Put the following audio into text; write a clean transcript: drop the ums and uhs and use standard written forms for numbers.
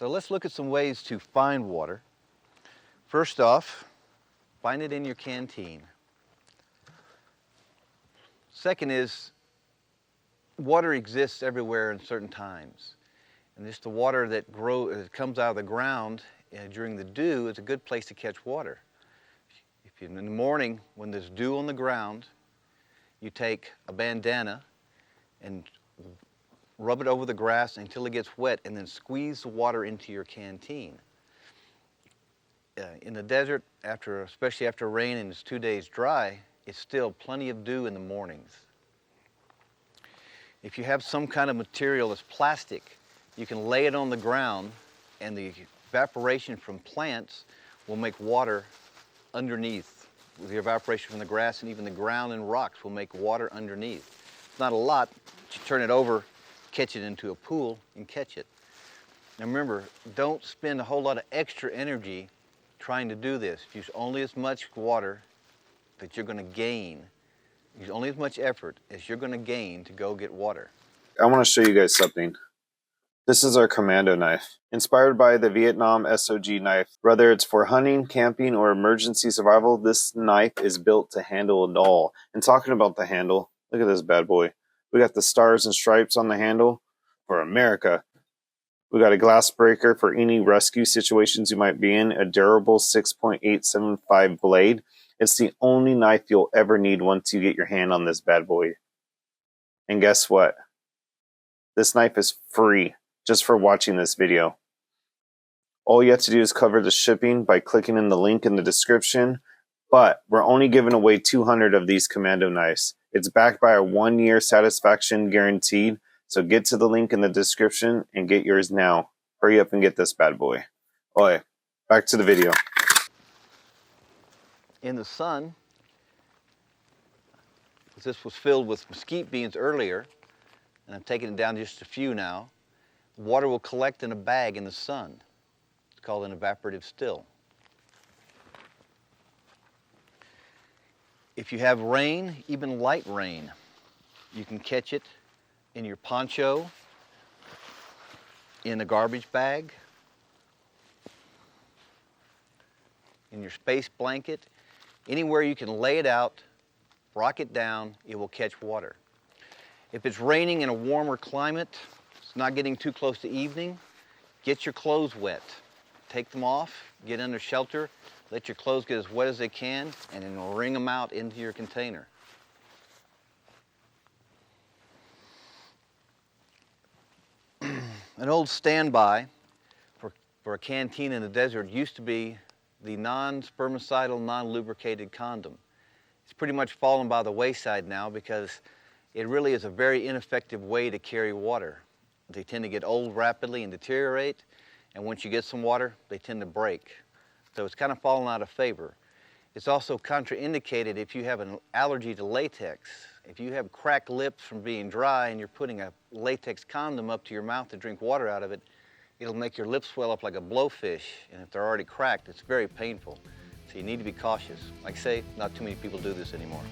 So let's look at some ways to find water. First off, find it in your canteen. Second is, water exists everywhere in certain times. And just the water that comes out of the ground during the dew is a good place to catch water. If in the morning, when there's dew on the ground, you take a bandana and rub it over the grass until it gets wet, and then squeeze the water into your canteen. In the desert, especially after rain and it's 2 days dry, it's still plenty of dew in the mornings. If you have some kind of material that's plastic, you can lay it on the ground, and the evaporation from plants will make water underneath. The evaporation from the grass and even the ground and rocks will make water underneath. It's not a lot, but you turn it over, catch it into a pool, and catch it. Now remember, don't spend a whole lot of extra energy trying to do this. Use only as much water that you're going to gain. Use only as much effort as you're going to gain to go get water. I want to show you guys something. This is our Commando knife, inspired by the Vietnam SOG knife. Whether it's for hunting, camping, or emergency survival, this knife is built to handle it all. And talking about the handle, look at this bad boy. We got the stars and stripes on the handle for America. We got a glass breaker for any rescue situations you might be in, a durable 6.875 blade. It's the only knife you'll ever need once you get your hand on this bad boy. And guess what? This knife is free just for watching this video. All you have to do is cover the shipping by clicking in the link in the description, but we're only giving away 200 of these Commando knives. It's backed by a 1-year satisfaction guaranteed, so get to the link in the description and get yours now. Hurry up and get this bad boy. Oi, back to the video. In the sun, this was filled with mesquite beans earlier, and I'm taking it down to just a few now. Water will collect in a bag in the sun. It's called an evaporative still. If you have rain, even light rain, you can catch it in your poncho, in a garbage bag, in your space blanket, anywhere you can lay it out, rock it down, it will catch water. If it's raining in a warmer climate, it's not getting too close to evening, get your clothes wet. Take them off, get under shelter, let your clothes get as wet as they can, and then wring them out into your container. An old standby for a canteen in the desert used to be the non-spermicidal, non-lubricated condom. It's pretty much fallen by the wayside now because it really is a very ineffective way to carry water. They tend to get old rapidly and deteriorate, and once you get some water, they tend to break. So it's kind of fallen out of favor. It's also contraindicated if you have an allergy to latex. If you have cracked lips from being dry and you're putting a latex condom up to your mouth to drink water out of it, it'll make your lips swell up like a blowfish, and if they're already cracked, it's very painful. So you need to be cautious. Like I say, not too many people do this anymore.